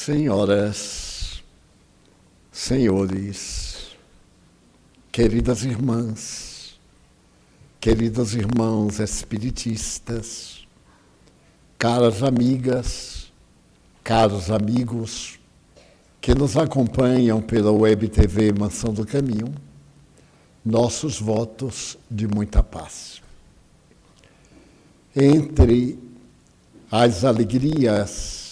Senhoras, senhores, queridas irmãs, queridos irmãos espiritistas, caras amigas, caros amigos que nos acompanham pela Web TV Mansão do Caminho, nossos votos de muita paz. Entre as alegrias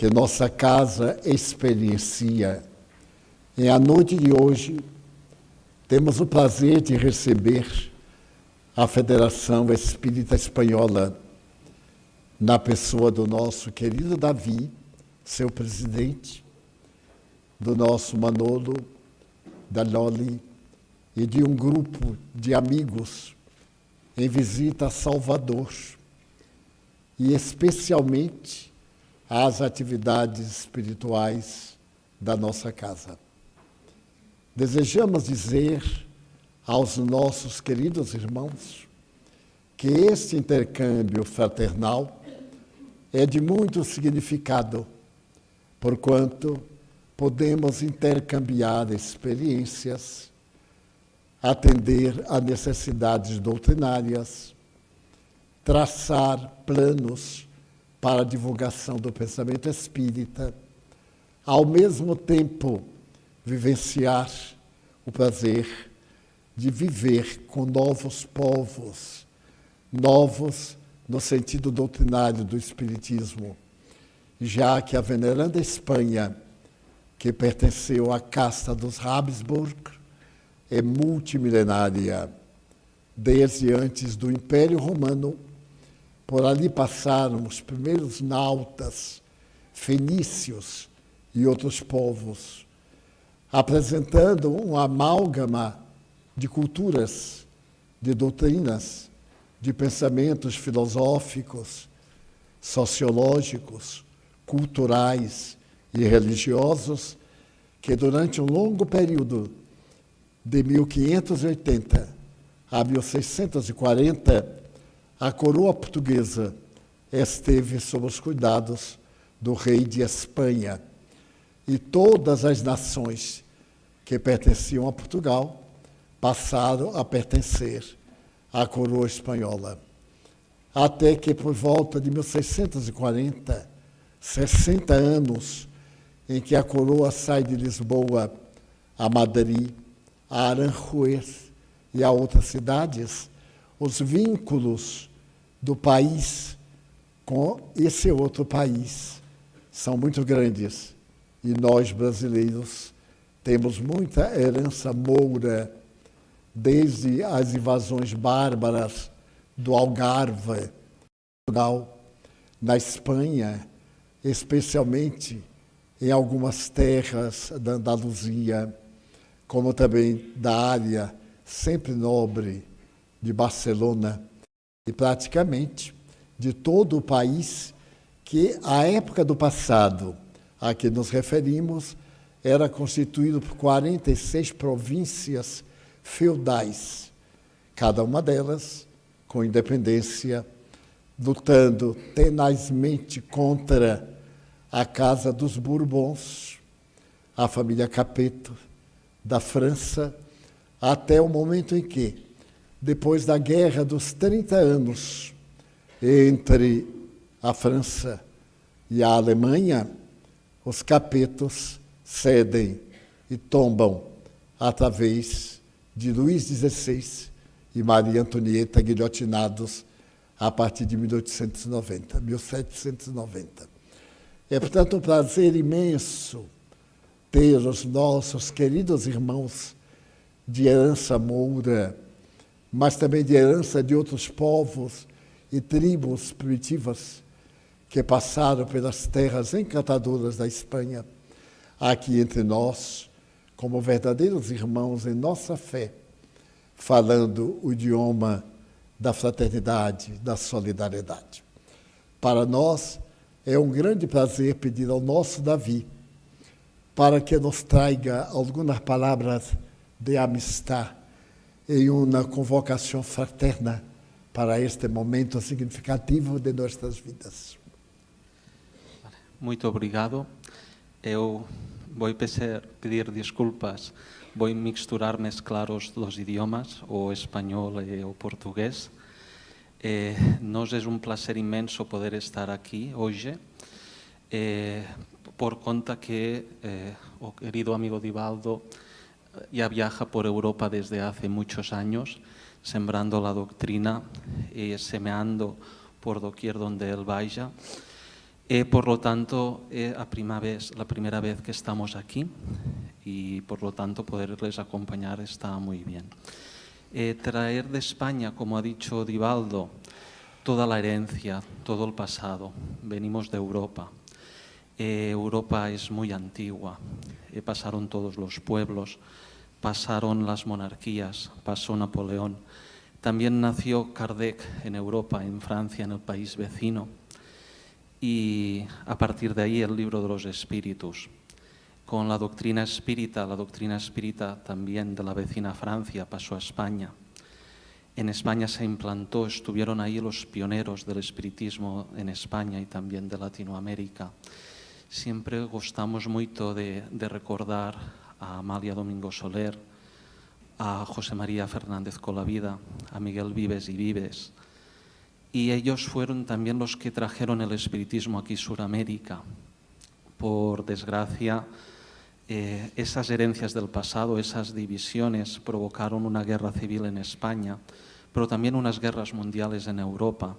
que nossa casa experiencia, e à noite de hoje temos o prazer de receber a Federação Espírita Espanhola, na pessoa do nosso querido Davi, seu presidente, do nosso Manolo, da Loli e de um grupo de amigos em visita a Salvador, e especialmente às atividades espirituais da nossa casa. Desejamos dizer aos nossos queridos irmãos que este intercâmbio fraternal é de muito significado, porquanto podemos intercambiar experiências, atender a necessidades doutrinárias, traçar planos para a divulgação do pensamento espírita, ao mesmo tempo vivenciar o prazer de viver com novos povos, novos no sentido doutrinário do espiritismo, já que a veneranda Espanha, que pertenceu à casta dos Habsburg, é multimilenária. Desde antes do Império Romano, por ali passaram os primeiros nautas, fenícios e outros povos, apresentando um amálgama de culturas, de doutrinas, de pensamentos filosóficos, sociológicos, culturais e religiosos, que durante um longo período, de 1580 a 1640, a coroa portuguesa esteve sob os cuidados do rei de Espanha, e todas as nações que pertenciam a Portugal passaram a pertencer à coroa espanhola. Até que, por volta de 1640, 60 anos em que a coroa sai de Lisboa a Madrid, a Aranjuez e a outras cidades, os vínculos do país com esse outro país são muito grandes, e nós brasileiros temos muita herança moura, desde as invasões bárbaras do Algarve, Portugal, na Espanha, especialmente em algumas terras da Andaluzia, como também da área sempre nobre de Barcelona, e praticamente de todo o país, que à época do passado a que nos referimos era constituído por 46 províncias feudais, cada uma delas com independência, lutando tenazmente contra a Casa dos Bourbons, a família Capeto da França, até o momento em que, depois da Guerra dos 30 anos entre a França e a Alemanha, os Capetos cedem e tombam através de Luís XVI e Maria Antonieta, guilhotinados a partir de 1790. É, portanto, um prazer imenso ter os nossos queridos irmãos de herança moura, mas também de herança de outros povos e tribos primitivas que passaram pelas terras encantadoras da Espanha, aqui entre nós, como verdadeiros irmãos em nossa fé, falando o idioma da fraternidade, da solidariedade. Para nós, é um grande prazer pedir ao nosso Davi para que nos traga algumas palavras de amistad em uma convocação fraterna para este momento significativo de nossas vidas. Muito obrigado. Eu vou pedir desculpas, vou mesclar os idiomas, o espanhol e o português. Nos é um prazer imenso poder estar aqui hoje, por conta que o querido amigo Divaldo ya viaja por Europa desde hace muchos años, sembrando la doctrina y semeando por doquier donde él vaya. Por lo tanto, la primera vez que estamos aquí y por lo tanto poderles acompañar está muy bien. Traer de España, como ha dicho Divaldo, toda la herencia, todo el pasado. Venimos de Europa. Europa es muy antigua, pasaron todos los pueblos, pasaron las monarquías, pasó Napoleón. También nació Kardec en Europa, en Francia, en el país vecino. Y a partir de ahí el libro de los espíritus. Con la doctrina espírita también de la vecina Francia pasó a España. En España se implantó, estuvieron ahí los pioneros del espiritismo en España y también de Latinoamérica. Siempre gustamos mucho de recordar a Amalia Domingo Soler, a José María Fernández Colavida, a Miguel Vives y Vives. Y ellos fueron también los que trajeron el espiritismo aquí a Sudamérica. Por desgracia, esas herencias del pasado, esas divisiones provocaron una guerra civil en España, pero también unas guerras mundiales en Europa.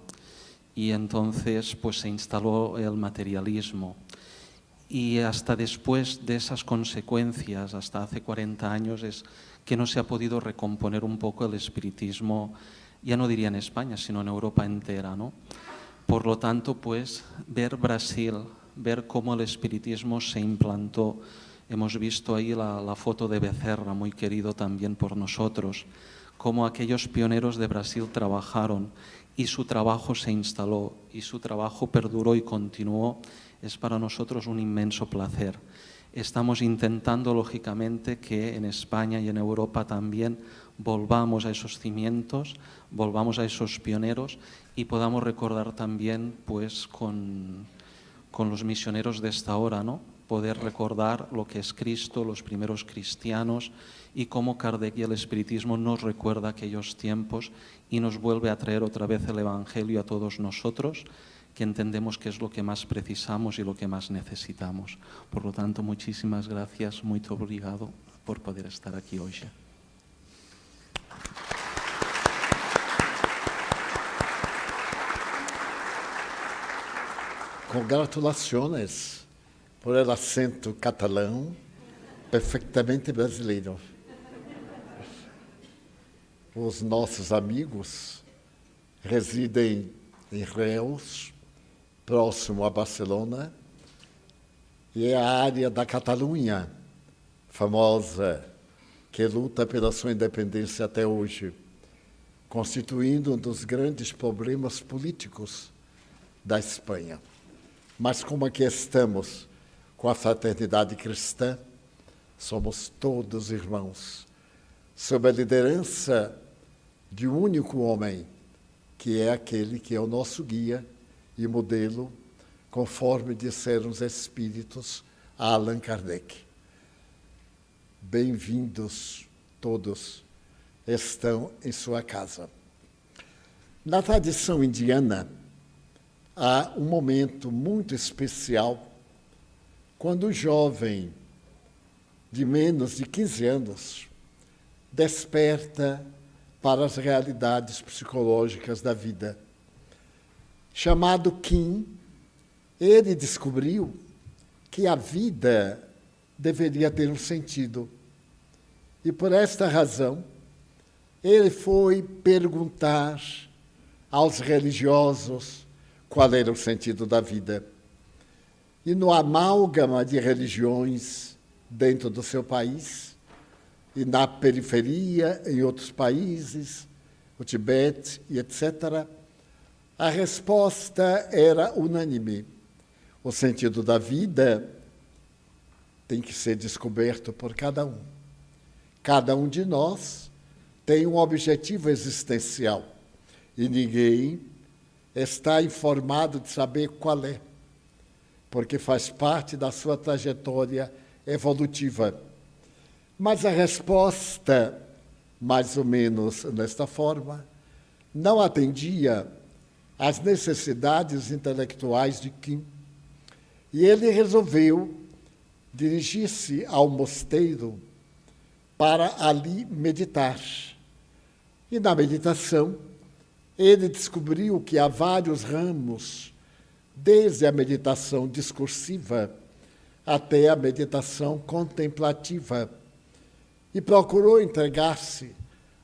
Y entonces pues, se instaló el materialismo. Y hasta después de esas consecuencias, hasta hace 40 años, es que no se ha podido recomponer un poco el espiritismo, ya no diría en España, sino en Europa entera, ¿no? Por lo tanto, pues, ver Brasil, ver cómo el espiritismo se implantó. Hemos visto ahí la foto de Becerra, muy querido también por nosotros, cómo aquellos pioneros de Brasil trabajaron y su trabajo se instaló y su trabajo perduró y continuó. Es para nosotros un inmenso placer. Estamos intentando, lógicamente, que en España y en Europa también volvamos a esos cimientos, volvamos a esos pioneros y podamos recordar también pues, con los misioneros de esta hora, ¿no? Poder recordar lo que es Cristo, los primeros cristianos y cómo Kardec y el espiritismo nos recuerda aquellos tiempos y nos vuelve a traer otra vez el Evangelio a todos nosotros, que entendemos que es lo que más precisamos y lo que más necesitamos. Por lo tanto, muchísimas gracias, muy obrigado por poder estar aquí hoy. Congratulações por el acento catalão perfeitamente brasileiro. Os nossos amigos residem em Reus, próximo a Barcelona, e é a área da Catalunha, famosa, que luta pela sua independência até hoje, constituindo um dos grandes problemas políticos da Espanha. Mas como aqui estamos com a fraternidade cristã, somos todos irmãos, sob a liderança de um único homem, que é aquele que é o nosso guia e modelo, conforme disseram os espíritos a Allan Kardec. Bem-vindos todos, estão em sua casa. Na tradição indiana, há um momento muito especial quando o jovem de menos de 15 anos desperta para as realidades psicológicas da vida. Chamado Kim, ele descobriu que a vida deveria ter um sentido. E por esta razão, ele foi perguntar aos religiosos qual era o sentido da vida. E no amálgama de religiões dentro do seu país, e na periferia, em outros países, o Tibete e etc., a resposta era unânime. O sentido da vida tem que ser descoberto por cada um. Cada um de nós tem um objetivo existencial e ninguém está informado de saber qual é. porque faz parte da sua trajetória evolutiva. Mas a resposta, mais ou menos desta forma, não atendia às necessidades intelectuais de Kim. E ele resolveu dirigir-se ao mosteiro para ali meditar. E na meditação, ele descobriu que há vários ramos, desde a meditação discursiva até a meditação contemplativa, e procurou entregar-se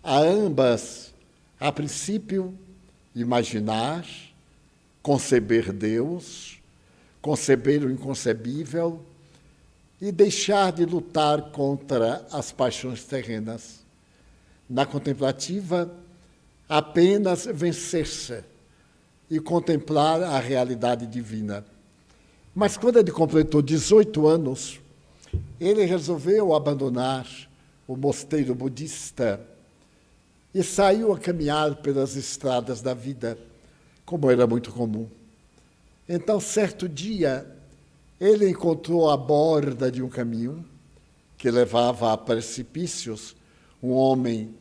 a ambas, a princípio, imaginar, conceber Deus, conceber o inconcebível e deixar de lutar contra as paixões terrenas. Na contemplativa, apenas vencer-se e contemplar a realidade divina. Mas quando ele completou 18 anos, ele resolveu abandonar o mosteiro budista e saiu a caminhar pelas estradas da vida, como era muito comum. Então, certo dia, ele encontrou à borda de um caminho que levava a precipícios um homem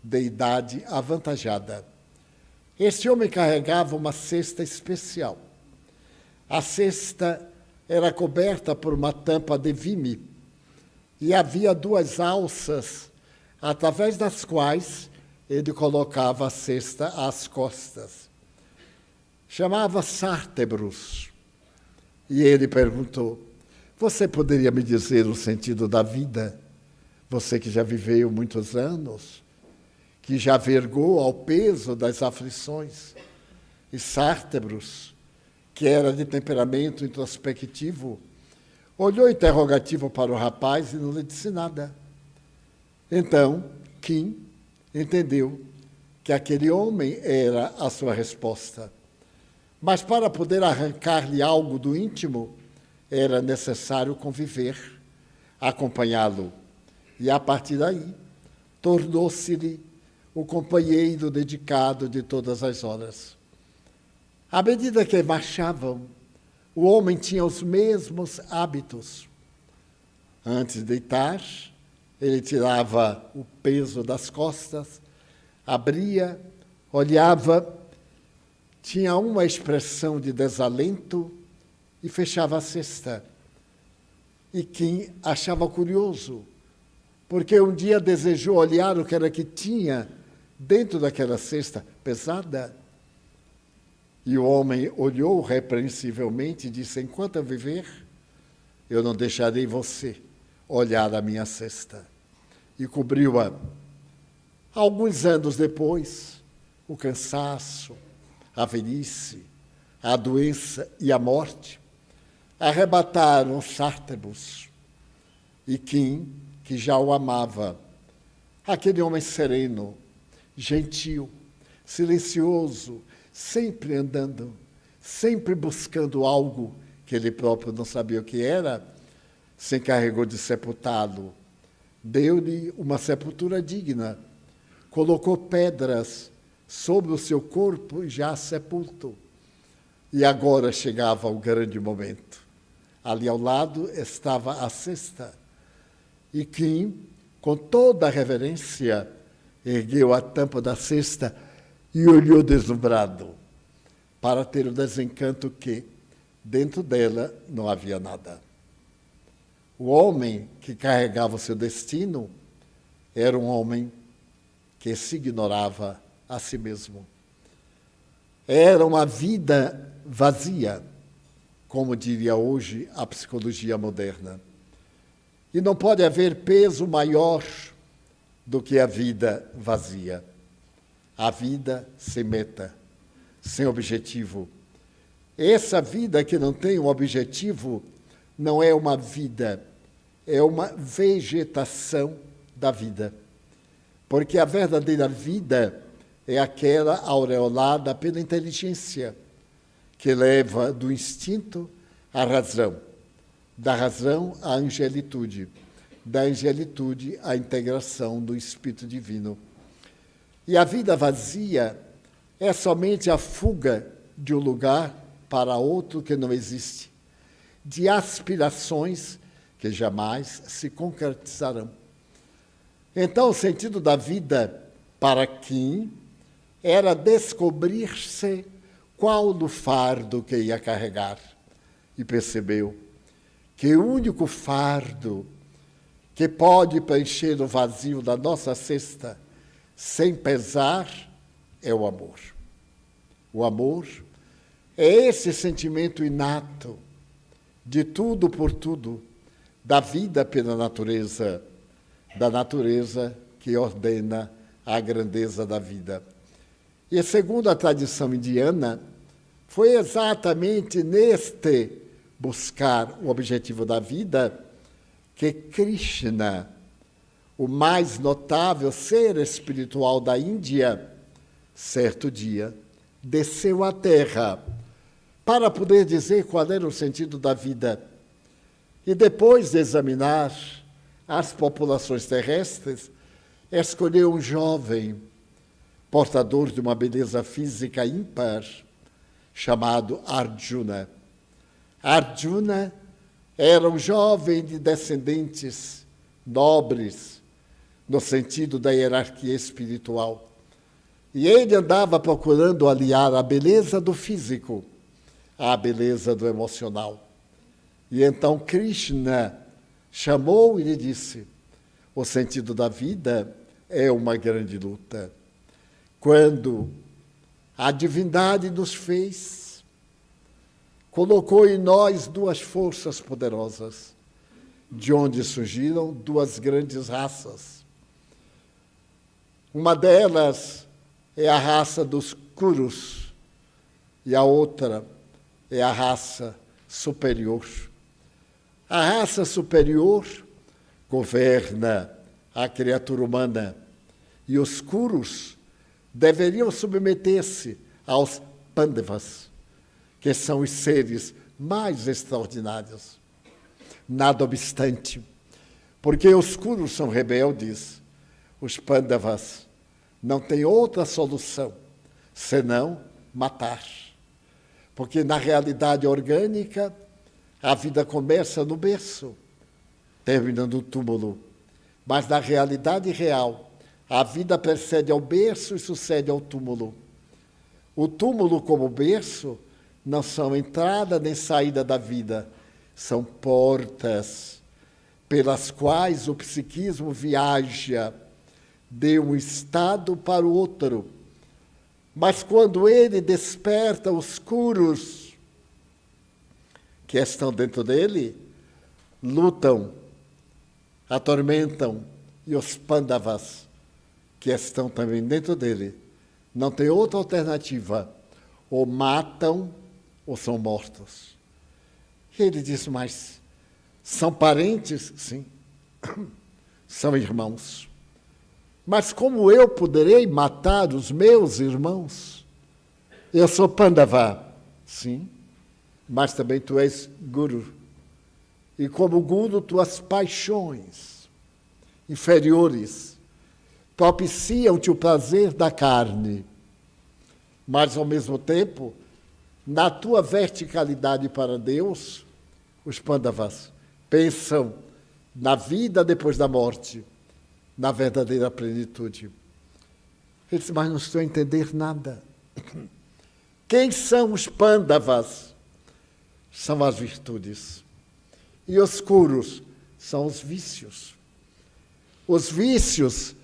de idade avantajada. Este homem carregava uma cesta especial. A cesta era coberta por uma tampa de vime e havia 2 alças, através das quais ele colocava a cesta às costas. Chamava Sartebrus. E ele perguntou: você poderia me dizer o sentido da vida? Você que já viveu muitos anos, que já vergou ao peso das aflições. E Sartebrus, que era de temperamento introspectivo, olhou interrogativo para o rapaz e não lhe disse nada. Então, Kim entendeu que aquele homem era a sua resposta. Mas para poder arrancar-lhe algo do íntimo, era necessário conviver, acompanhá-lo. E, a partir daí, tornou-se-lhe o companheiro dedicado de todas as horas. À medida que marchavam, o homem tinha os mesmos hábitos. Antes de deitar, ele tirava o peso das costas, abria, olhava, tinha uma expressão de desalento e fechava a cesta. E Kim achava curioso, porque um dia desejou olhar o que era que tinha dentro daquela cesta pesada. E o homem olhou repreensivelmente e disse: enquanto eu viver, eu não deixarei você olhar a minha cesta. E cobriu-a. Alguns anos depois, o cansaço, a velhice, a doença e a morte arrebataram Sartebrus. E Kim, que já o amava, aquele homem sereno, gentil, silencioso, sempre andando, sempre buscando algo que ele próprio não sabia o que era, se encarregou de sepultá-lo. Deu-lhe uma sepultura digna, colocou pedras sobre o seu corpo já sepulto. E agora chegava o grande momento. Ali ao lado estava a cesta. E Kim, com toda a reverência, ergueu a tampa da cesta e olhou deslumbrado, para ter o desencanto que, dentro dela, não havia nada. O homem que carregava o seu destino era um homem que se ignorava a si mesmo. Era uma vida vazia, como diria hoje a psicologia moderna. E não pode haver peso maior do que a vida vazia. A vida sem meta, sem objetivo. Essa vida que não tem um objetivo não é uma vida, é uma vegetação da vida. Porque a verdadeira vida é aquela aureolada pela inteligência, que leva do instinto à razão, da razão à angelitude, da angelitude à integração do Espírito Divino. E a vida vazia é somente a fuga de um lugar para outro que não existe. de aspirações que jamais se concretizarão. Então, o sentido da vida para Kim era descobrir-se qual o fardo que ia carregar. E percebeu que o único fardo que pode preencher o vazio da nossa cesta sem pesar é o amor. O amor é esse sentimento inato de tudo por tudo, da vida pela natureza, da natureza que ordena a grandeza da vida. E segundo a tradição indiana, foi exatamente neste buscar o objetivo da vida que Krishna, o mais notável ser espiritual da Índia, certo dia, desceu à Terra para poder dizer qual era o sentido da vida. E depois de examinar as populações terrestres, escolheu um jovem, portador de uma beleza física ímpar, chamado Arjuna. Arjuna era um jovem de descendentes nobres, no sentido da hierarquia espiritual. E ele andava procurando aliar a beleza do físico à beleza do emocional. E então Krishna chamou e lhe disse: o sentido da vida é uma grande luta. Quando a divindade nos fez, colocou em nós duas forças poderosas, de onde surgiram duas grandes raças. Uma delas é a raça dos Kurus e a outra é a raça superior. A raça superior governa a criatura humana e os Kurus deveriam submeter-se aos Pandavas, que são os seres mais extraordinários. Nada obstante, porque os Kurus são rebeldes, os Pandavas não têm outra solução senão matar. Porque na realidade orgânica, a vida começa no berço, termina no túmulo. Mas na realidade real, a vida precede ao berço e sucede ao túmulo. O túmulo como berço não são entrada nem saída da vida, são portas pelas quais o psiquismo viaja de um estado para o outro. Mas quando ele desperta os Kurus que estão dentro dele, lutam, atormentam, e os Pandavas que estão também dentro dele, não tem outra alternativa, ou matam ou são mortos. E ele diz: mas são parentes? Sim, são irmãos. Mas como eu poderei matar os meus irmãos? Eu sou Pandava. Sim, mas também tu és Guru. E como Guru, tuas paixões inferiores propiciam-te o prazer da carne. Mas, ao mesmo tempo, na tua verticalidade para Deus, os Pandavas pensam na vida depois da morte, na verdadeira plenitude. Ele disse: mas não estou a entender nada. Quem são os Pandavas? São as virtudes. E os Kurus são os vícios. Os vícios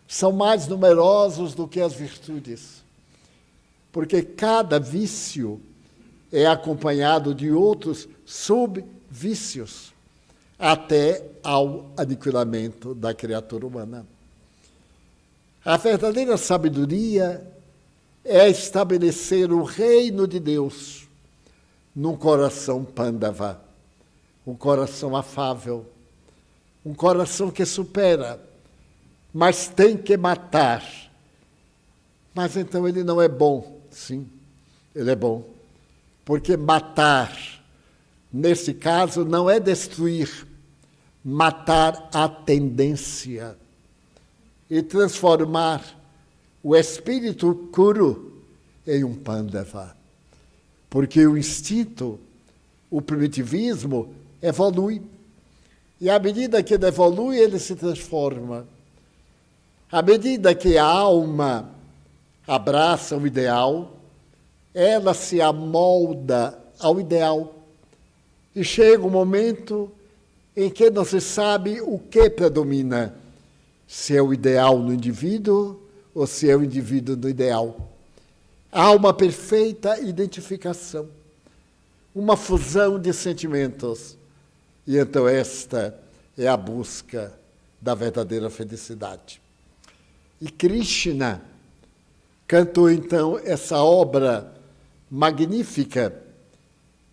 são mais numerosos do que as virtudes, porque cada vício é acompanhado de outros subvícios, até ao aniquilamento da criatura humana. A verdadeira sabedoria é estabelecer o reino de Deus num coração Pandava, um coração afável, um coração que supera, mas tem que matar. Mas então ele não é bom. Sim, ele é bom, porque matar, nesse caso, não é destruir, matar a tendência e transformar o espírito Kuru em um Pandava. Porque o instinto o primitivismo evolui. E à medida que ele evolui, ele se transforma. À medida que a alma abraça o ideal, ela se amolda ao ideal. E chega um momento em que não se sabe o que predomina, se é o ideal no indivíduo ou se é o indivíduo no ideal. Há uma perfeita identificação, uma fusão de sentimentos. E então esta é a busca da verdadeira felicidade. E Krishna cantou então essa obra magnífica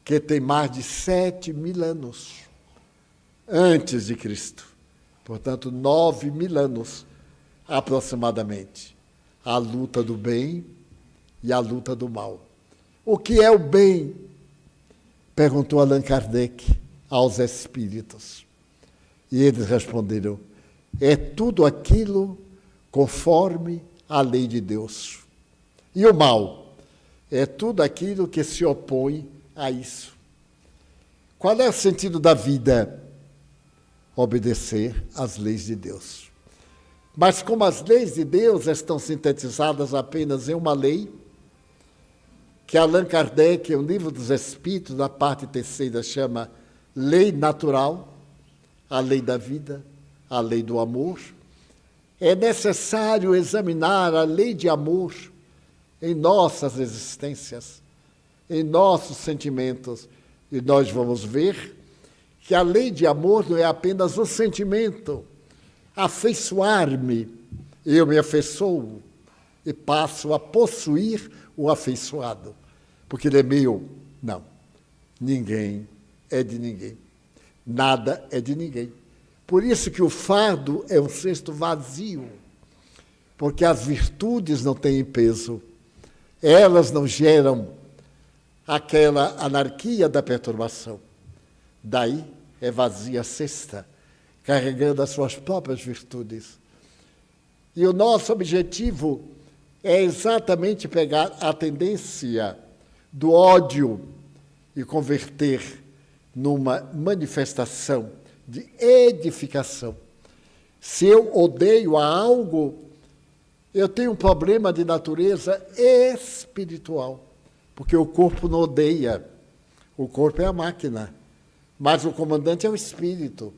que tem mais de 7.000 anos antes de Cristo. Portanto, 9.000 anos aproximadamente. A luta do bem e a luta do mal. O que é o bem? Perguntou Allan Kardec aos espíritos. E eles responderam: é tudo aquilo conforme a lei de Deus. E o mal? É tudo aquilo que se opõe a isso. Qual é o sentido da vida? Obedecer às leis de Deus. Mas como as leis de Deus estão sintetizadas apenas em uma lei, que Allan Kardec, no Livro dos Espíritos, na parte terceira, chama lei natural, a lei da vida, a lei do amor, é necessário examinar a lei de amor em nossas existências, em nossos sentimentos, e nós vamos ver que a lei de amor não é apenas um sentimento. Afeiçoar-me, eu me afeiçoo e passo a possuir o afeiçoado, porque ele é meu. Não, ninguém é de ninguém, nada é de ninguém. Por isso que o fardo é um cesto vazio, porque as virtudes não têm peso, elas não geram aquela anarquia da perturbação. Daí é vazia a cesta, carregando as suas próprias virtudes. E o nosso objetivo é exatamente pegar a tendência do ódio e converter numa manifestação de edificação. Se eu odeio a algo, eu tenho um problema de natureza espiritual, porque o corpo não odeia, o corpo é a máquina. Mas o comandante é o espírito.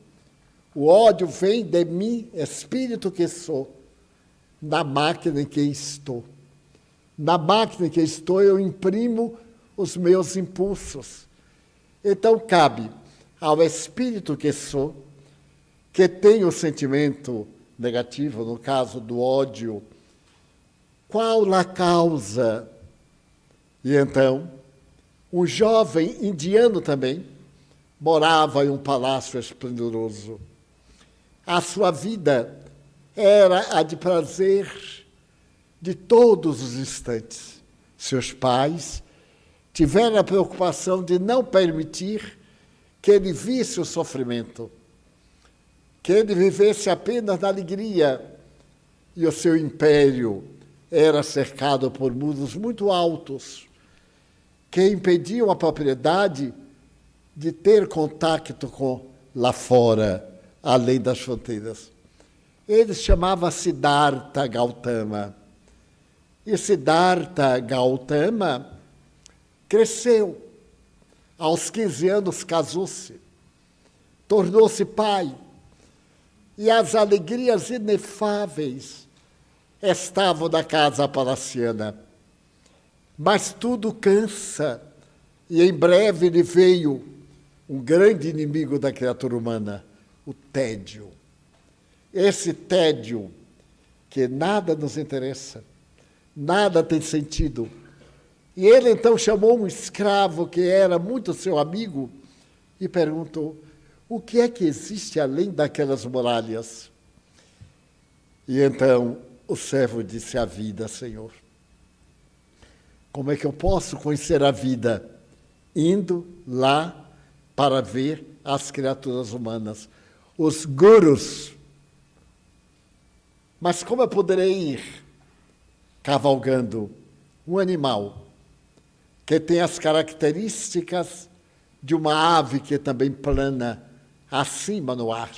O ódio vem de mim, espírito que sou, na máquina em que estou. Na máquina em que estou, eu imprimo os meus impulsos. Então, cabe ao espírito que sou, que tem o sentimento negativo, no caso do ódio, qual a causa? E então, um jovem indiano também, morava em um palácio esplendoroso. A sua vida era a de prazer de todos os instantes. Seus pais tiveram a preocupação de não permitir que ele visse o sofrimento, que ele vivesse apenas na alegria. E o seu império era cercado por muros muito altos, que impediam a propriedade de ter contato com lá fora, além das fronteiras. Ele chamava Siddhartha Gautama. E Siddhartha Gautama cresceu. Aos 15 anos casou-se, tornou-se pai. E as alegrias inefáveis estavam na casa palaciana. Mas tudo cansa. E em breve lhe veio um grande inimigo da criatura humana, o tédio. Esse tédio que nada nos interessa, nada tem sentido. E ele então chamou um escravo que era muito seu amigo e perguntou: o que é que existe além daquelas muralhas? E então o servo disse: a vida, Senhor. Como é que eu posso conhecer a vida? Indo lá para ver as criaturas humanas, os gurus. Mas como eu poderei ir cavalgando um animal que tem as características de uma ave que também plana acima no ar.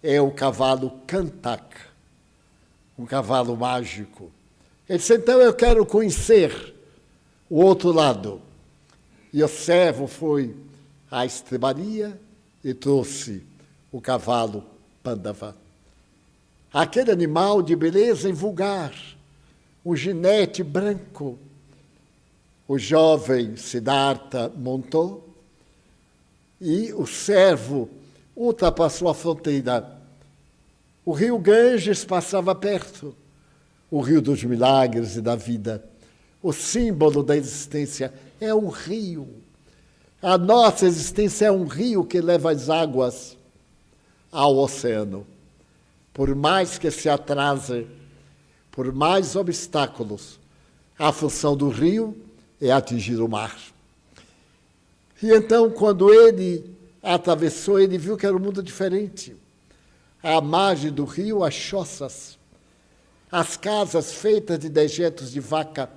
É o cavalo Cantac, um cavalo mágico. Ele disse, então eu quero conhecer o outro lado. E o servo foi à estrebaria e trouxe o cavalo Pandava. Aquele animal de beleza invulgar, um ginete branco. O jovem Siddhartha montou e o servo ultrapassou a fronteira. O rio Ganges passava perto, o rio dos milagres e da vida. O símbolo da existência é um rio. A nossa existência é um rio que leva as águas ao oceano. Por mais que se atrase, por mais obstáculos, a função do rio é atingir o mar. E então, quando ele atravessou, ele viu que era um mundo diferente. À margem do rio, as choças, as casas feitas de dejetos de vaca,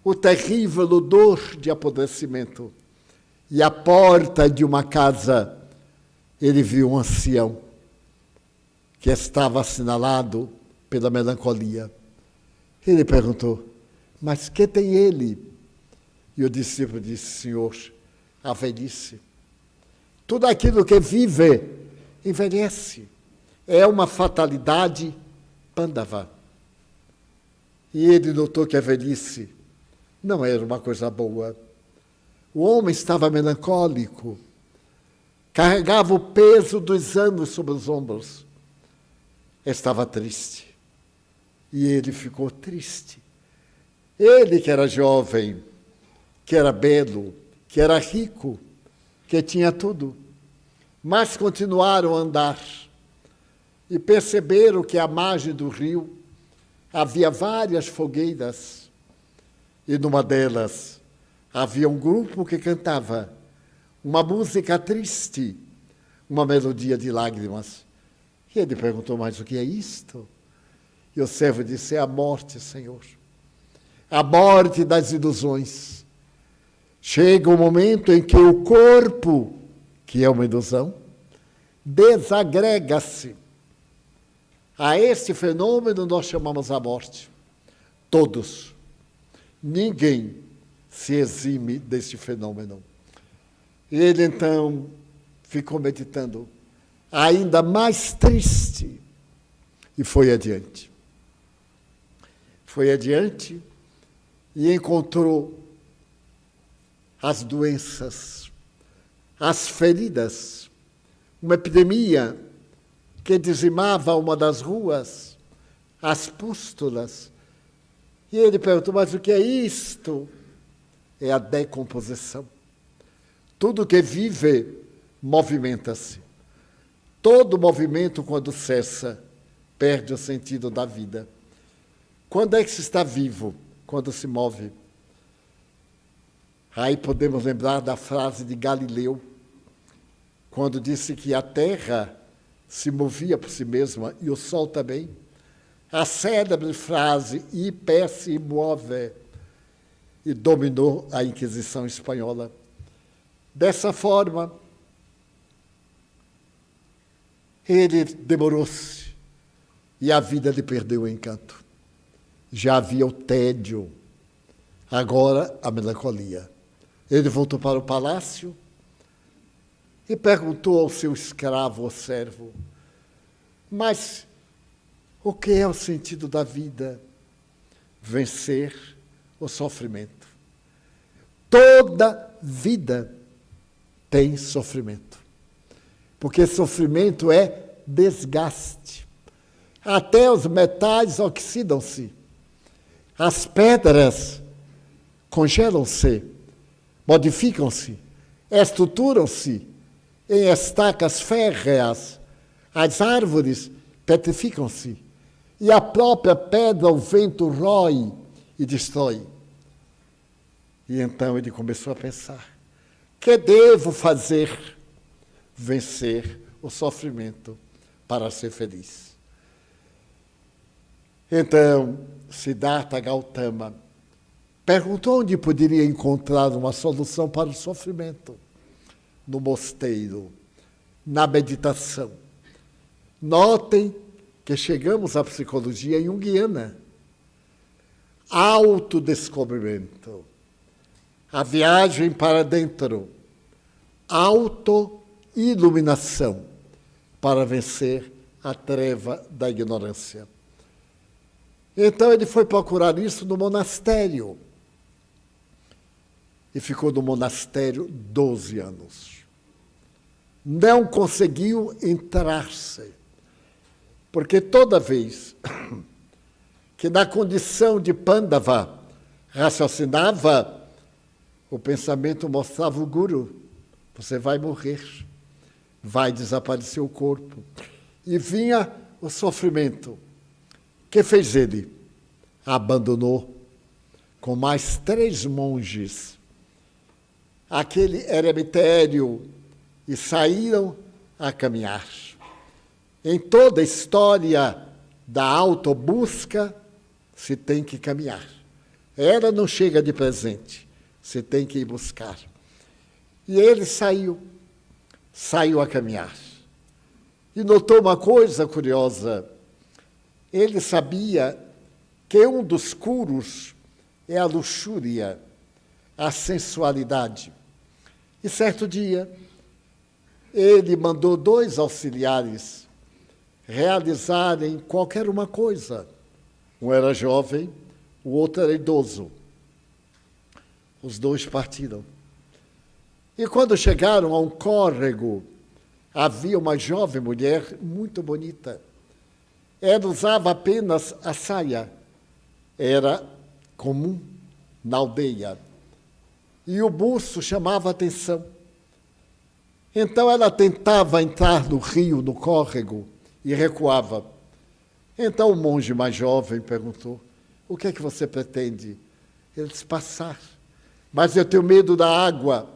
o terrível odor de apodrecimento. E à porta de uma casa, ele viu um ancião que estava assinalado pela melancolia. Ele perguntou, mas que tem ele? E o discípulo disse, Senhor, a velhice. Tudo aquilo que vive, envelhece. É uma fatalidade Pandava. E ele notou que a velhice não era uma coisa boa. O homem estava melancólico, carregava o peso dos anos sobre os ombros. Estava triste. E ele ficou triste. Ele que era jovem, que era belo, que era rico, que tinha tudo. Mas continuaram a andar e perceberam que à margem do rio havia várias fogueiras e numa delas havia um grupo que cantava uma música triste, uma melodia de lágrimas. E ele perguntou, mas o que é isto? E o servo disse, é a morte, Senhor. A morte das ilusões. Chega o momento em que o corpo, que é uma ilusão, desagrega-se. A este fenômeno nós chamamos a morte. Todos. Ninguém se exime deste fenômeno. Ele então ficou meditando, ainda mais triste, e foi adiante. Foi adiante e encontrou as doenças, as feridas, uma epidemia que dizimava uma das ruas, as pústulas. E ele perguntou, mas o que é isto? É a decomposição. Tudo que vive, movimenta-se. Todo movimento, quando cessa, perde o sentido da vida. Quando é que se está vivo? Quando se move. Aí podemos lembrar da frase de Galileu, quando disse que a Terra se movia por si mesma e o Sol também. A célebre frase "hiper se move" e dominou a Inquisição espanhola. Dessa forma, ele demorou-se e a vida lhe perdeu o encanto. Já havia o tédio, agora a melancolia. Ele voltou para o palácio e perguntou ao seu escravo ou servo, mas o que é o sentido da vida? Vencer o sofrimento. Toda vida tem sofrimento, porque sofrimento é desgaste. Até os metais oxidam-se, as pedras congelam-se, modificam-se, estruturam-se em estacas férreas, as árvores petrificam-se, e a própria pedra o vento rói e destrói. E então ele começou a pensar, que devo fazer? Vencer o sofrimento para ser feliz. Então, Siddhartha Gautama perguntou onde poderia encontrar uma solução para o sofrimento. No mosteiro, na meditação. Notem que chegamos à psicologia junguiana. Autodescobrimento. A viagem para dentro. Autoiluminação para vencer a treva da ignorância. Então ele foi procurar isso no monastério. E ficou no monastério 12 anos. Não conseguiu entrar-se. Porque toda vez que na condição de Pandava raciocinava, o pensamento mostrava o guru. Você vai morrer, vai desaparecer o corpo. E vinha o sofrimento. O que fez ele? Abandonou com mais 3 monges aquele eremitério e saíram a caminhar. Em toda a história da autobusca, se tem que caminhar. Ela não chega de presente, se tem que ir buscar. E ele saiu a caminhar. E notou uma coisa curiosa. Ele sabia que um dos curos é a luxúria, a sensualidade. E certo dia, ele mandou 2 auxiliares realizarem qualquer uma coisa. Um era jovem, o outro era idoso. Os 2 partiram. E quando chegaram a um córrego, havia uma jovem mulher muito bonita. Ela usava apenas a saia. Era comum na aldeia. E o buço chamava a atenção. Então ela tentava entrar no rio, no córrego, e recuava. Então o monge mais jovem perguntou: o que é que você pretende? Ele disse: passar. Mas eu tenho medo da água.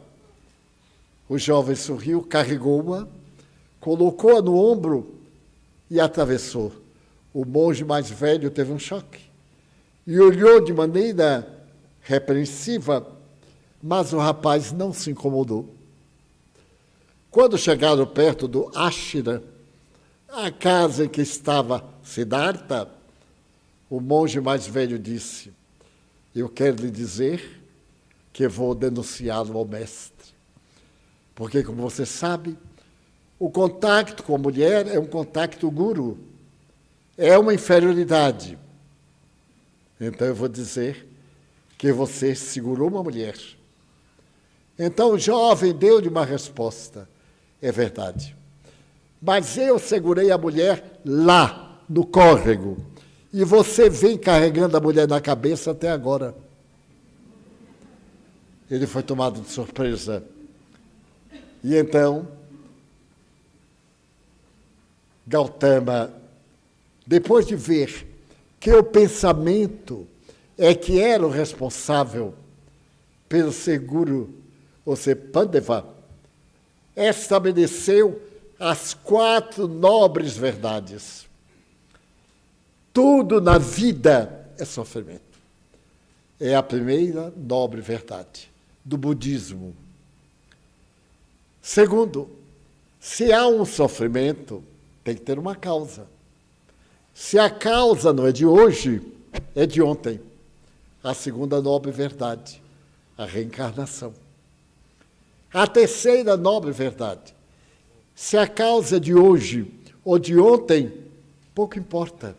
O jovem sorriu, carregou-a, colocou-a no ombro e atravessou. O monge mais velho teve um choque e olhou de maneira repreensiva, mas o rapaz não se incomodou. Quando chegaram perto do Ashra, a casa em que estava Siddhartha, o monge mais velho disse: eu quero lhe dizer que vou denunciá-lo ao mestre. Porque, como você sabe, o contato com a mulher é um contato guru, é uma inferioridade. Então eu vou dizer que você segurou uma mulher. Então o jovem deu-lhe uma resposta: é verdade. Mas eu segurei a mulher lá, no córrego, e você vem carregando a mulher na cabeça até agora. Ele foi tomado de surpresa. E então, Gautama, depois de ver que o pensamento é que era o responsável pelo seguro, ou seja, Pandava, estabeleceu as 4 nobres verdades. Tudo na vida é sofrimento. É a primeira nobre verdade do budismo. Segundo, se há um sofrimento, tem que ter uma causa. Se a causa não é de hoje, é de ontem. A segunda nobre verdade, a reencarnação. A terceira nobre verdade, se a causa é de hoje ou de ontem, pouco importa.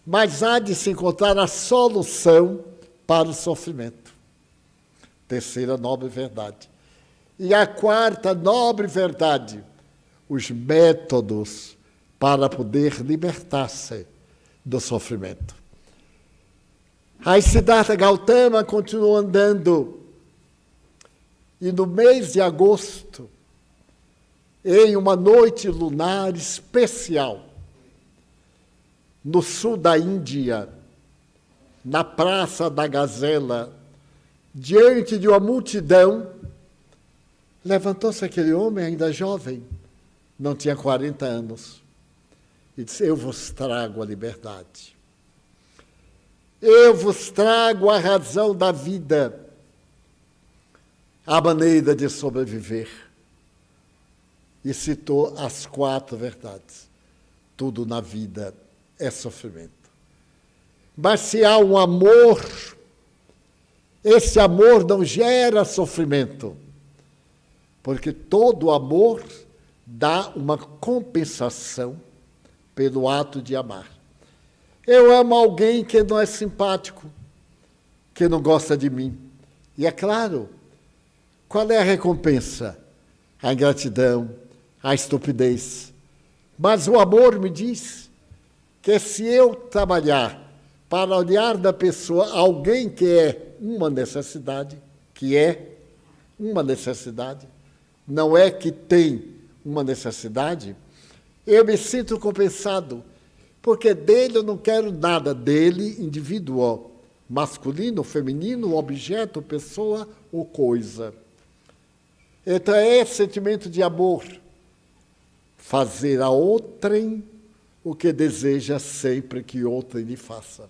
Mas há de se encontrar a solução para o sofrimento. Terceira nobre verdade. E a 4ª nobre verdade, os métodos para poder libertar-se do sofrimento. Aí Siddhartha Gautama continuou andando. E no mês de agosto, em uma noite lunar especial, no sul da Índia, na Praça da Gazela, diante de uma multidão, levantou-se aquele homem ainda jovem, não tinha 40 anos, e disse: eu vos trago a liberdade. Eu vos trago a razão da vida, a maneira de sobreviver. E citou as 4 verdades. Tudo na vida é sofrimento. Mas se há um amor, esse amor não gera sofrimento, porque todo amor dá uma compensação pelo ato de amar. Eu amo alguém que não é simpático, que não gosta de mim. E é claro, qual é a recompensa? A ingratidão, a estupidez. Mas o amor me diz que se eu trabalhar para olhar da pessoa alguém que é uma necessidade, não é que tem uma necessidade, eu me sinto compensado, porque dele eu não quero nada, dele, indivíduo, masculino, feminino, objeto, pessoa ou coisa. Então é esse sentimento de amor, fazer a outrem o que deseja sempre que outrem lhe faça.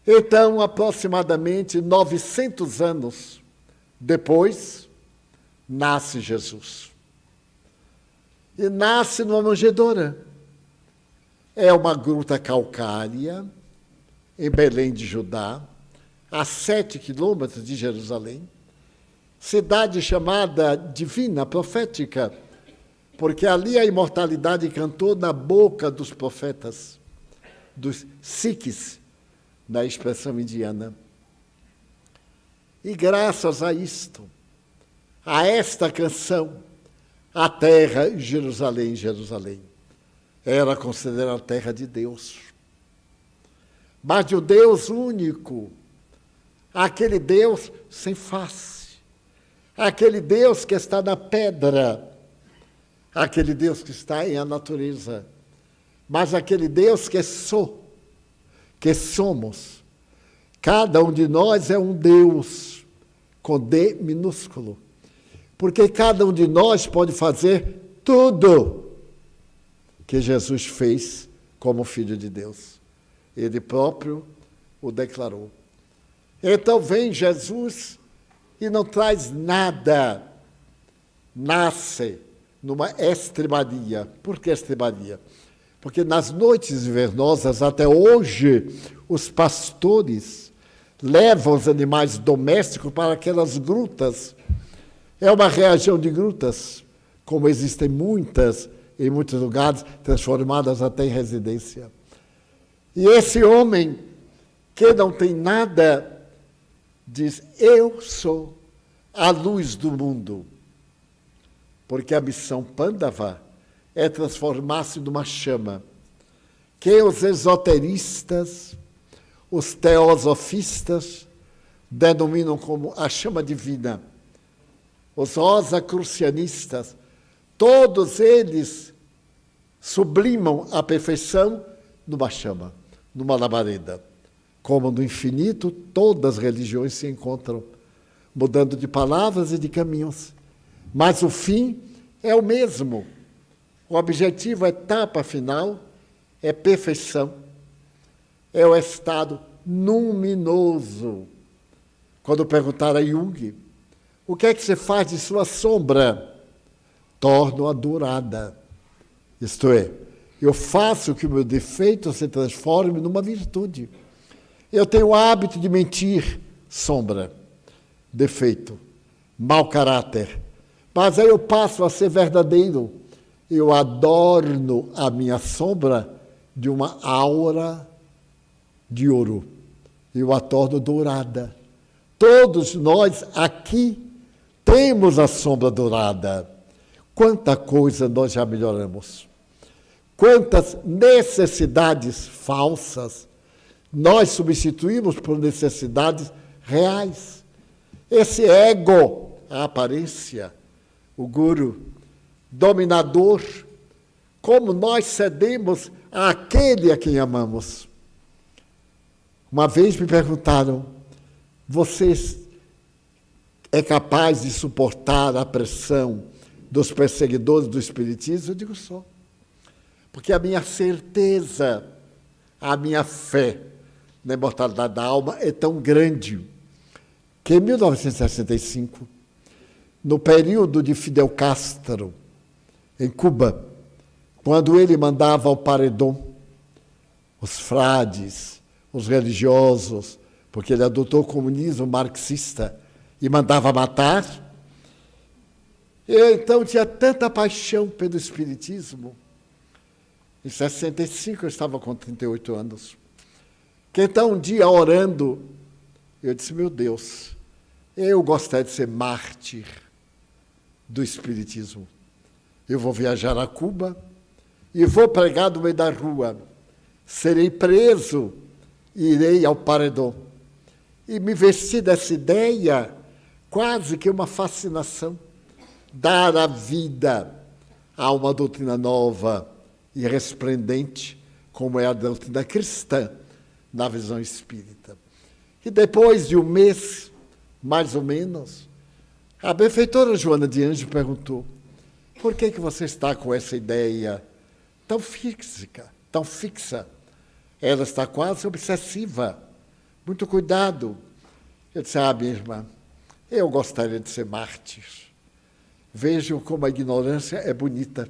Então, aproximadamente 900 anos depois, nasce Jesus. E nasce numa manjedoura. É uma gruta calcária, em Belém de Judá, a 7 quilômetros de Jerusalém, cidade chamada divina, profética, porque ali a imortalidade cantou na boca dos profetas, dos sikhs, na expressão indiana. E graças a isto, a esta canção, a terra Jerusalém, Jerusalém, era considerada a terra de Deus. Mas de um Deus único, aquele Deus sem face, aquele Deus que está na pedra, aquele Deus que está em a natureza, mas aquele Deus que que somos. Cada um de nós é um Deus, com D minúsculo, porque cada um de nós pode fazer tudo que Jesus fez como Filho de Deus. Ele próprio o declarou. Então vem Jesus e não traz nada, nasce numa estrebaria. Por que estrebaria? Porque nas noites invernosas, até hoje, os pastores levam os animais domésticos para aquelas grutas. É uma região de grutas, como existem muitas, em muitos lugares, transformadas até em residência. E esse homem, que não tem nada, diz, eu sou a luz do mundo. Porque a missão Pandava é transformar-se numa chama, que os esoteristas, os teosofistas, denominam como a chama divina. Os rosacrucianistas, todos eles sublimam a perfeição numa chama, numa labareda. Como no infinito, todas as religiões se encontram, mudando de palavras e de caminhos. Mas o fim é o mesmo. O objetivo, a etapa final, é perfeição. É o estado luminoso. Quando perguntaram a Jung, o que é que você faz de sua sombra? Torno-a dourada. Isto é, eu faço que o meu defeito se transforme numa virtude. Eu tenho o hábito de mentir, sombra, defeito, mau caráter. Mas aí eu passo a ser verdadeiro. Eu adorno a minha sombra de uma aura de ouro. Eu a torno dourada. Todos nós aqui temos a sombra dourada. Quanta coisa nós já melhoramos. Quantas necessidades falsas nós substituímos por necessidades reais. Esse ego, a aparência, o guru, dominador, como nós cedemos àquele a quem amamos. Uma vez me perguntaram, você é capaz de suportar a pressão dos perseguidores do Espiritismo? Eu digo, sou. Porque a minha certeza, a minha fé na imortalidade da alma é tão grande que em 1965, no período de Fidel Castro, em Cuba, quando ele mandava ao paredão os frades, os religiosos, porque ele adotou o comunismo marxista e mandava matar, eu então tinha tanta paixão pelo espiritismo. Em 65 eu estava com 38 anos. Que então um dia orando, eu disse, meu Deus, eu gostaria de ser mártir do espiritismo. Eu vou viajar a Cuba e vou pregar no meio da rua. Serei preso e irei ao paredão. E me vesti dessa ideia, quase que uma fascinação. Dar a vida a uma doutrina nova e resplendente, como é a doutrina cristã, na visão espírita. E depois de um mês, mais ou menos, a benfeitora Joana de Anjos perguntou, por que você está com essa ideia tão fixa? Ela está quase obsessiva. Muito cuidado. Eu disse, minha irmã, eu gostaria de ser mártir. Vejam como a ignorância é bonita.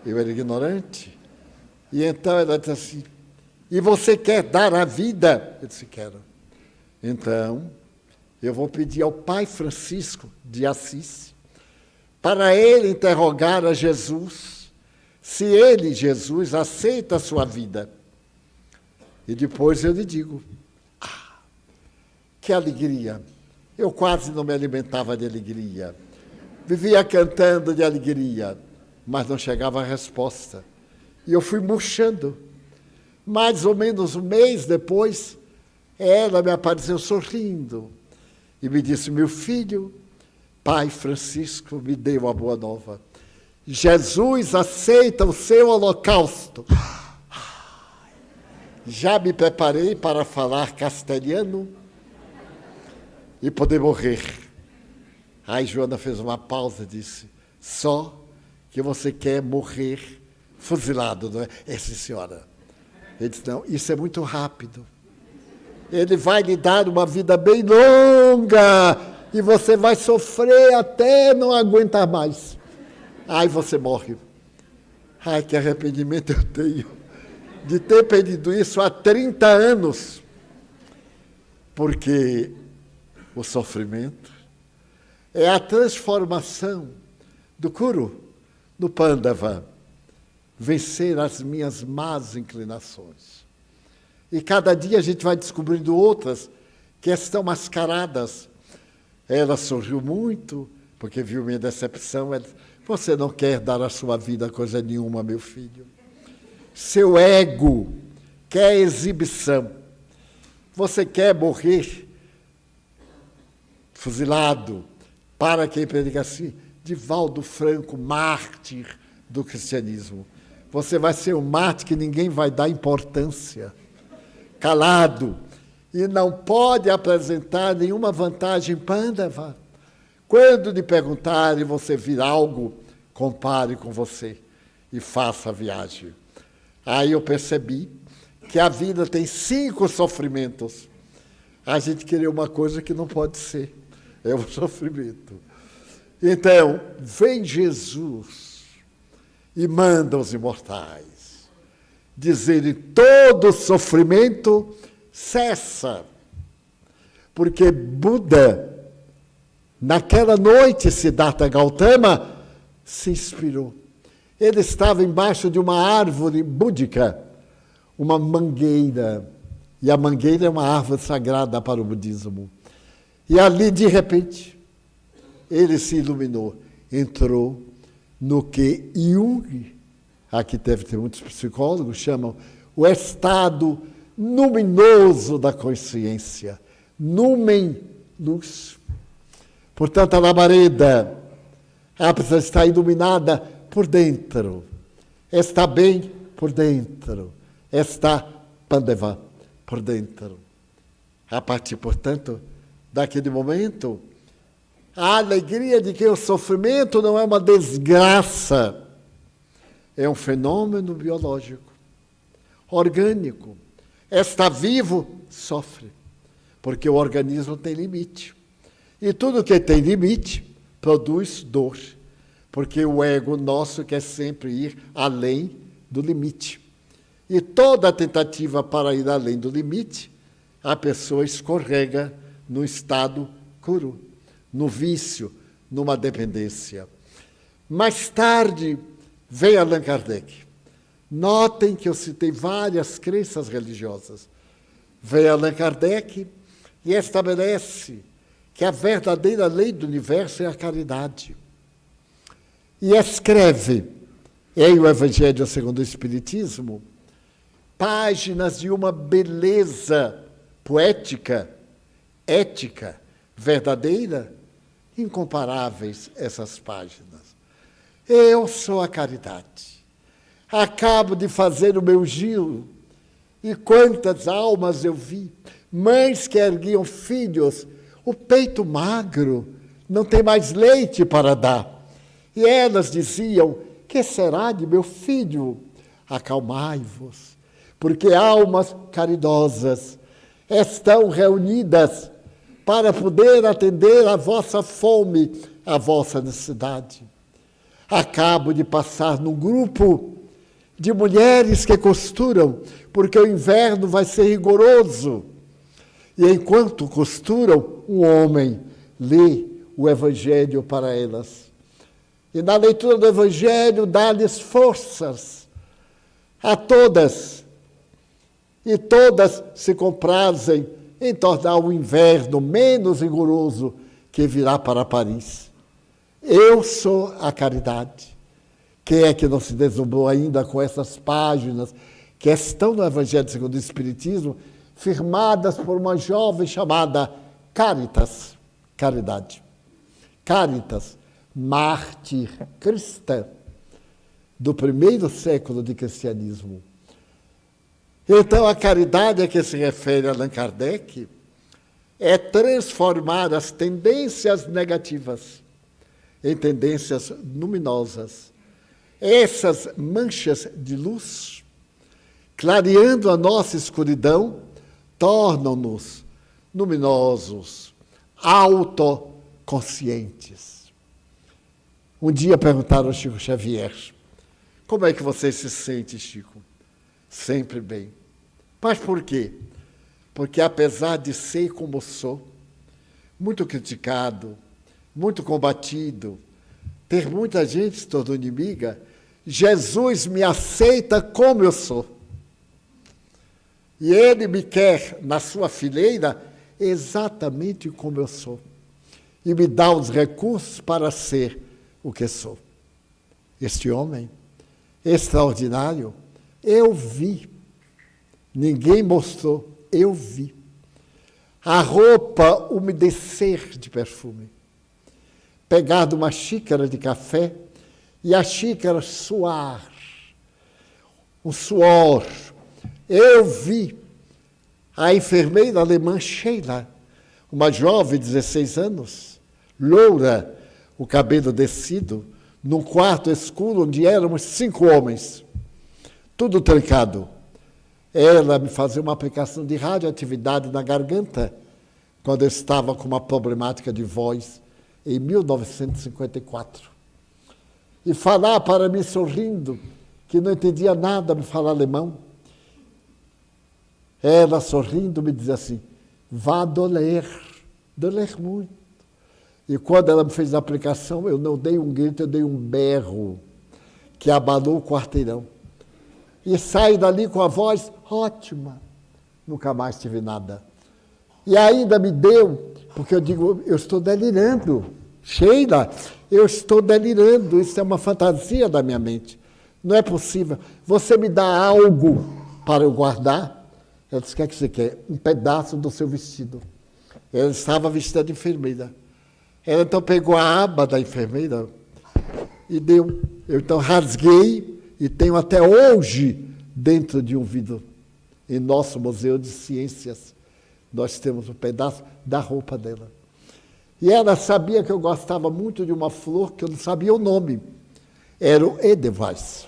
Eu era ignorante. E então ela disse assim, e você quer dar a vida? Eu disse, quero. Então, eu vou pedir ao Pai Francisco de Assis para ele interrogar a Jesus se ele, Jesus, aceita a sua vida. E depois eu lhe digo, que alegria. Eu quase não me alimentava de alegria. Vivia cantando de alegria, mas não chegava a resposta. E eu fui murchando. Mais ou menos um mês depois, ela me apareceu sorrindo e me disse, meu filho, Pai Francisco me deu uma boa nova. Jesus aceita o seu holocausto. Já me preparei para falar castelhano e poder morrer. Aí Joana fez uma pausa e disse, só que você quer morrer fuzilado, não é? Sim, senhora. Ele disse, não, isso é muito rápido. Ele vai lhe dar uma vida bem longa e você vai sofrer até não aguentar mais. Aí você morre. Ai, que arrependimento eu tenho de ter pedido isso há 30 anos. Porque o sofrimento é a transformação do Kuru no Pandava. Vencer as minhas más inclinações. E cada dia a gente vai descobrindo outras que estão mascaradas. Ela sorriu muito, porque viu minha decepção. Ela disse, você não quer dar à sua vida coisa nenhuma, meu filho. Seu ego quer exibição. Você quer morrer fuzilado para quem predica assim? Divaldo Franco, mártir do cristianismo. Você vai ser um mártir que ninguém vai dar importância. Calado. E não pode apresentar nenhuma vantagem Pandava. Quando lhe perguntarem, você vir algo, compare com você e faça a viagem. Aí eu percebi que a vida tem 5 sofrimentos. A gente queria uma coisa que não pode ser. É o sofrimento. Então, vem Jesus e manda os imortais dizerem, todo sofrimento cessa. Porque Buda, naquela noite, Siddhartha Gautama se inspirou. Ele estava embaixo de uma árvore búdica, uma mangueira. E a mangueira é uma árvore sagrada para o budismo. E ali, de repente, ele se iluminou. Entrou no que Jung, aqui deve ter muitos psicólogos, chamam o estado luminoso da consciência. Numen, luz. Portanto, a labareda, ela precisa estar iluminada por dentro. Está bem por dentro. Está Pandava por dentro. A partir, portanto, daquele momento, a alegria de que o sofrimento não é uma desgraça, é um fenômeno biológico, orgânico. Está vivo, sofre, porque o organismo tem limite. E tudo que tem limite produz dor, porque o ego nosso quer sempre ir além do limite. E toda tentativa para ir além do limite, a pessoa escorrega no estado cru, no vício, numa dependência. Mais tarde, vem Allan Kardec. Notem que eu citei várias crenças religiosas. Vem Allan Kardec e estabelece que a verdadeira lei do universo é a caridade. E escreve em O Evangelho segundo o Espiritismo páginas de uma beleza poética, ética, verdadeira, incomparáveis essas páginas. Eu sou a caridade. Acabo de fazer o meu giro, e quantas almas eu vi, mães que erguiam filhos, o peito magro, não tem mais leite para dar. E elas diziam, que será de meu filho? Acalmai-vos, porque almas caridosas estão reunidas para poder atender a vossa fome, a vossa necessidade. Acabo de passar num grupo de mulheres que costuram, porque o inverno vai ser rigoroso. E enquanto costuram, um homem lê o Evangelho para elas. E na leitura do Evangelho dá-lhes forças a todas. E todas se comprazem em tornar o inverno menos rigoroso que virá para Paris. Eu sou a caridade. Quem é que não se deslumbrou ainda com essas páginas que estão no Evangelho segundo o Espiritismo, firmadas por uma jovem chamada Caritas, caridade. Caritas, mártir cristã do primeiro século de cristianismo. Então, a caridade a que se refere Allan Kardec é transformar as tendências negativas em tendências luminosas. Essas manchas de luz, clareando a nossa escuridão, tornam-nos luminosos, autoconscientes. Um dia perguntaram ao Chico Xavier, como é que você se sente, Chico? Sempre bem. Mas por quê? Porque apesar de ser como sou, muito criticado, muito combatido, ter muita gente se tornou inimiga, Jesus me aceita como eu sou. E Ele me quer na sua fileira exatamente como eu sou. E me dá os recursos para ser o que sou. Este homem extraordinário, eu vi. Ninguém mostrou, eu vi. A roupa umedecer de perfume. Pegar de uma xícara de café e a xícara suar. Um suor. Eu vi a enfermeira alemã Sheila, uma jovem de 16 anos, loura, o cabelo descido, num quarto escuro onde éramos 5 homens, tudo trancado. Ela me fazia uma aplicação de radioatividade na garganta, quando eu estava com uma problemática de voz, em 1954. E falar para mim sorrindo, que não entendia nada me falar alemão. Ela sorrindo me dizia assim, vá doler muito. E quando ela me fez a aplicação, eu não dei um grito, eu dei um berro, que abalou o quarteirão. E saí dali com a voz ótima. Nunca mais tive nada. E ainda me deu, porque eu digo, eu estou delirando. Sheila, eu estou delirando, isso é uma fantasia da minha mente. Não é possível. Você me dá algo para eu guardar? Ela disse, o que é que você quer? Um pedaço do seu vestido. Ela estava vestida de enfermeira. Ela então pegou a aba da enfermeira e deu. Eu então rasguei e tenho até hoje dentro de um vidro. Em nosso Museu de Ciências, nós temos um pedaço da roupa dela. E ela sabia que eu gostava muito de uma flor que eu não sabia o nome. Era o Edelweiss.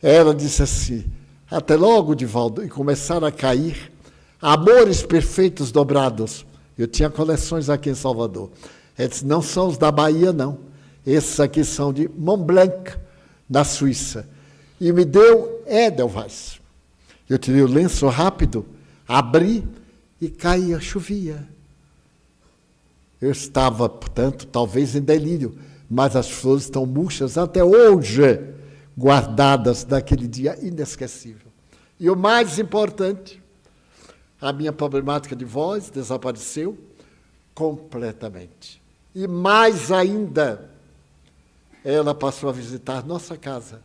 Ela disse assim, Até logo, Divaldo, e começaram a cair amores perfeitos dobrados. Eu tinha coleções aqui em Salvador. Eles não são os da Bahia, não. Esses aqui são de Mont Blanc, na Suíça. E me deu Edelweiss. Eu tirei o lenço rápido, abri e caía, chovia. Eu estava, portanto, talvez em delírio, mas as flores estão murchas até hoje, guardadas daquele dia inesquecível. E o mais importante, a minha problemática de voz desapareceu completamente. E mais ainda, ela passou a visitar nossa casa.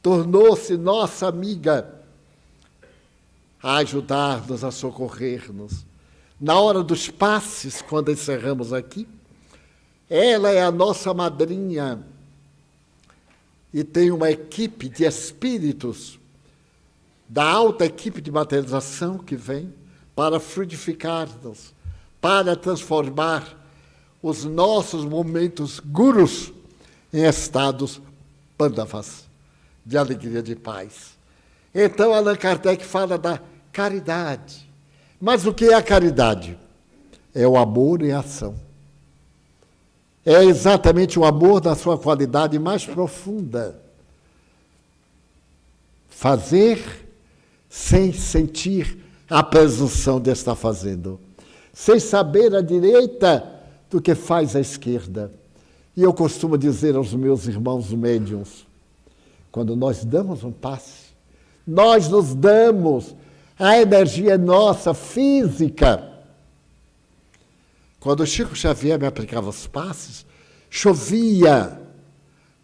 Tornou-se nossa amiga, a ajudar-nos, a socorrer-nos. Na hora dos passes, quando encerramos aqui, ela é a nossa madrinha e tem uma equipe de espíritos da alta equipe de materialização que vem para fluidificar-nos, para transformar os nossos momentos gurus em estados pandavas, de alegria, de paz. Então, Allan Kardec fala da caridade. Mas o que é a caridade? É o amor em ação. É exatamente o amor na sua qualidade mais profunda. Fazer sem sentir a presunção de estar fazendo. Sem saber a direita do que faz a esquerda. E eu costumo dizer aos meus irmãos médiuns, quando nós damos um passe, nós nos damos, a energia é nossa, física. Quando o Chico Xavier me aplicava os passes, chovia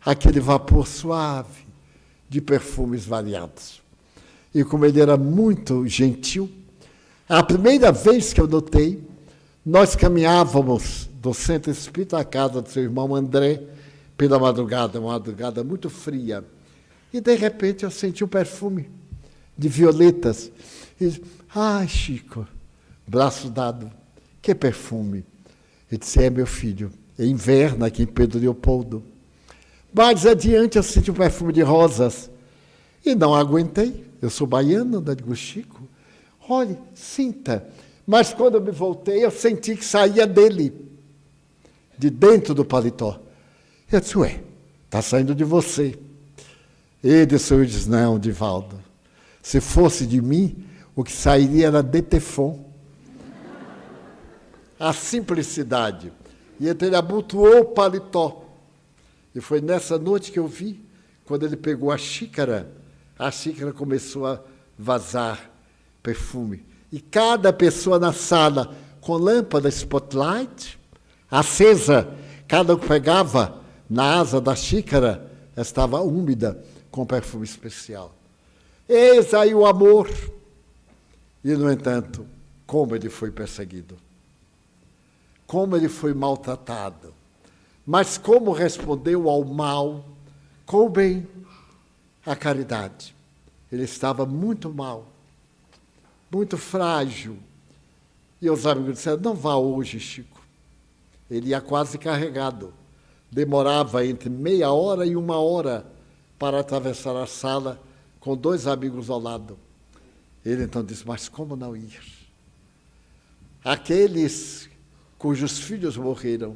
aquele vapor suave de perfumes variados. E como ele era muito gentil, a primeira vez que eu notei, nós caminhávamos do centro espírita à casa do seu irmão André, pela madrugada, uma madrugada muito fria. E, de repente, eu senti um perfume de violetas. E disse, ai, Chico, braço dado, que perfume. Ele disse, é, meu filho, é inverno aqui em Pedro Leopoldo. Mais adiante, eu senti um perfume de rosas. E não aguentei. Eu sou baiano, né? Digo, Chico, olhe, sinta. Mas quando eu me voltei, eu senti que saía dele, de dentro do paletó. Eu disse, ué, está saindo de você. Ele disse, não, Divaldo, se fosse de mim, o que sairia era Detefon. A simplicidade. E então ele abotoou o paletó. E foi nessa noite que eu vi, quando ele pegou a xícara começou a vazar perfume. E cada pessoa na sala, com lâmpada spotlight, acesa, cada um pegava na asa da xícara, estava úmida, com perfume especial. Eis aí o amor. E, no entanto, como ele foi perseguido. Como ele foi maltratado. Mas como respondeu ao mal, com o bem, a caridade. Ele estava muito mal, muito frágil. E os amigos disseram, não vá hoje, Chico. Ele ia quase carregado. Demorava entre meia hora e 1 hora para atravessar a sala com 2 amigos ao lado. Ele então disse, mas como não ir? Aqueles cujos filhos morreram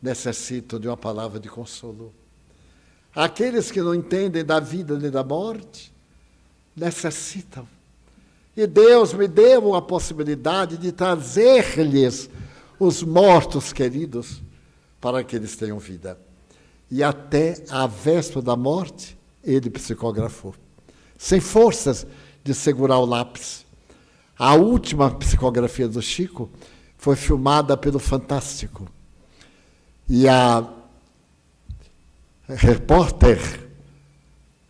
necessitam de uma palavra de consolo. Aqueles que não entendem da vida nem da morte necessitam. E Deus me deu a possibilidade de trazer-lhes os mortos queridos para que eles tenham vida. E até a véspera da morte, ele psicografou. Sem forças de segurar o lápis. A última psicografia do Chico foi filmada pelo Fantástico. E a repórter,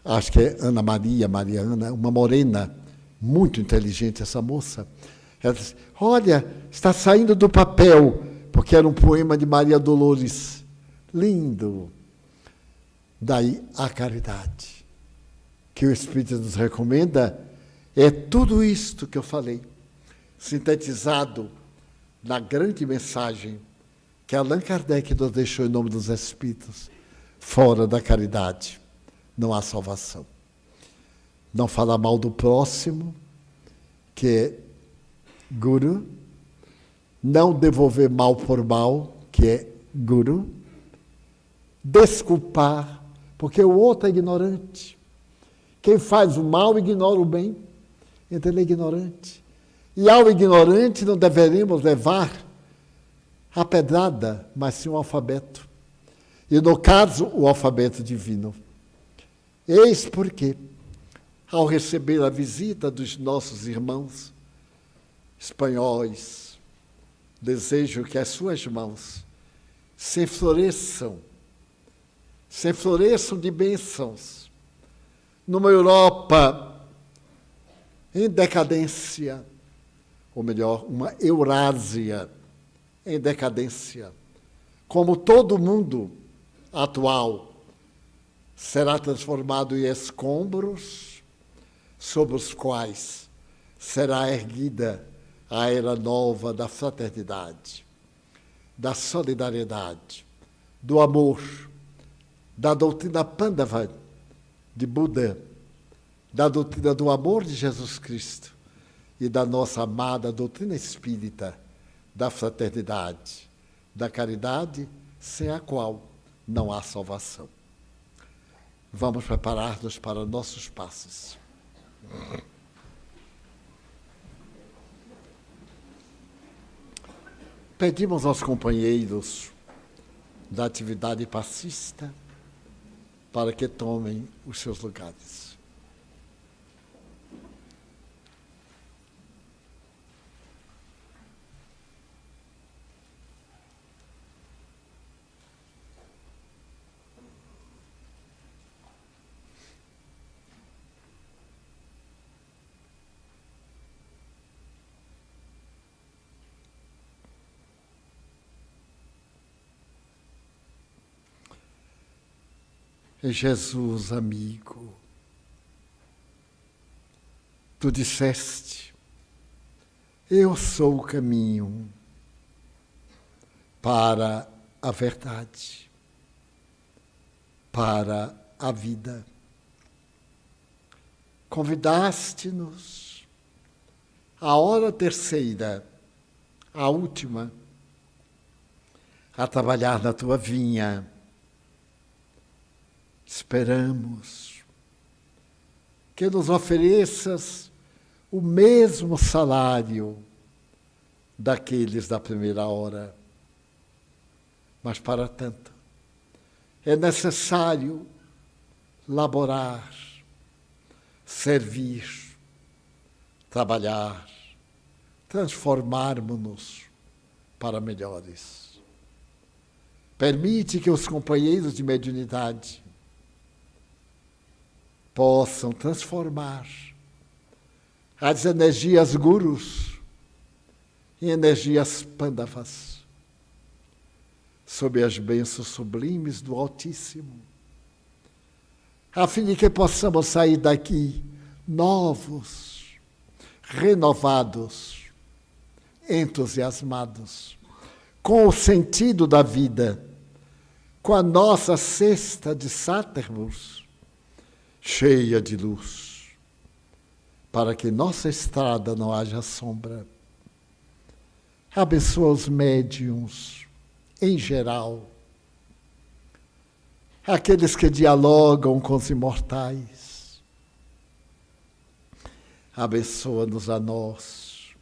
acho que é Ana Mariana, uma morena, muito inteligente essa moça, ela disse, olha, está saindo do papel, porque era um poema de Maria Dolores. Lindo. Daí a caridade, que o Espírito nos recomenda, é tudo isto que eu falei, sintetizado na grande mensagem que Allan Kardec nos deixou em nome dos Espíritos. Fora da caridade não há salvação. não falar mal do próximo, que é guru, não devolver mal por mal, que é guru, desculpar, porque o outro é ignorante. Quem faz o mal ignora o bem, então ele é ignorante. E ao ignorante não deveríamos levar a pedrada, mas sim o alfabeto. E no caso, o alfabeto divino. Eis porque, ao receber a visita dos nossos irmãos espanhóis, desejo que as suas mãos se floresçam de bênçãos, numa Europa em decadência, ou melhor, uma Eurásia em decadência, como todo mundo atual será transformado em escombros sobre os quais será erguida a era nova da fraternidade, da solidariedade, do amor, da doutrina Pandava de Buda, da doutrina do amor de Jesus Cristo e da nossa amada doutrina espírita da fraternidade, da caridade, sem a qual não há salvação. Vamos preparar-nos para nossos passos. Pedimos aos companheiros da atividade passista para que tomem os seus lugares. Jesus, amigo, tu disseste, eu sou o caminho para a verdade, para a vida. Convidaste-nos à hora terceira, a última, a trabalhar na tua vinha. Esperamos que nos ofereças o mesmo salário daqueles da primeira hora. Mas, para tanto, é necessário laborar, servir, trabalhar, transformarmos-nos para melhores. Permite que os companheiros de mediunidade possam transformar as energias gurus em energias pandavas, sob as bênçãos sublimes do Altíssimo, a fim de que possamos sair daqui novos, renovados, entusiasmados, com o sentido da vida, com a nossa cesta de sátermos cheia de luz, para que nossa estrada não haja sombra. Abençoa os médiuns, em geral, aqueles que dialogam com os imortais. Abençoa-nos a nós,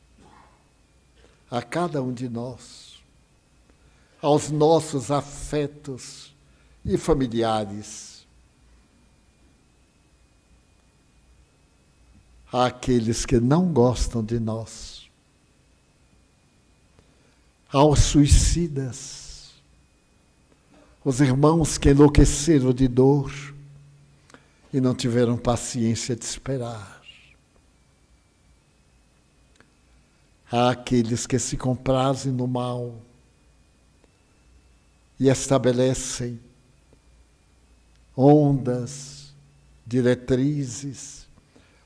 a cada um de nós, aos nossos afetos e familiares, àqueles que não gostam de nós, aos suicidas, os irmãos que enlouqueceram de dor e não tiveram paciência de esperar, àqueles que se comprazem no mal e estabelecem ondas, diretrizes,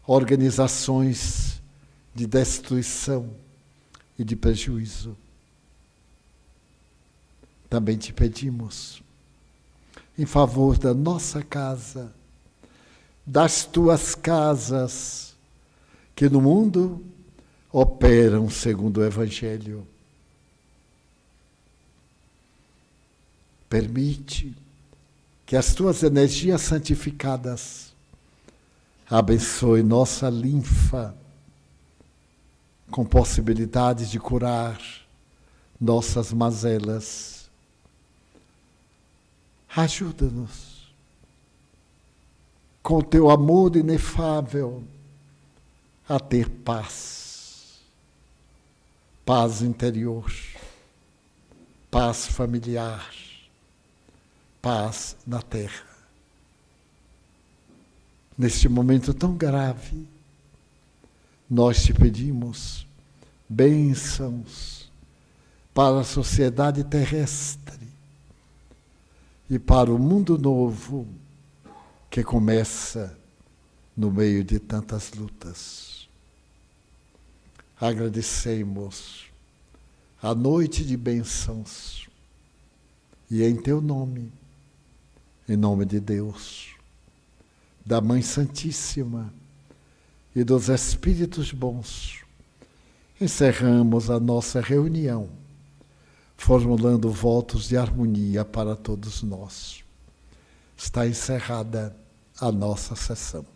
organizações de destruição e de prejuízo. Também te pedimos, em favor da nossa casa, das tuas casas, que no mundo operam segundo o Evangelho. Permite que as tuas energias santificadas abençoem nossa linfa, com possibilidades de curar nossas mazelas. Ajuda-nos, com teu amor inefável, a ter paz, paz interior, paz familiar, paz na terra. Neste momento tão grave, nós te pedimos bênçãos para a sociedade terrestre e para o mundo novo que começa no meio de tantas lutas. Agradecemos a noite de bênçãos e em teu nome, em nome de Deus, da Mãe Santíssima e dos Espíritos bons, encerramos a nossa reunião, formulando votos de harmonia para todos nós. Está encerrada a nossa sessão.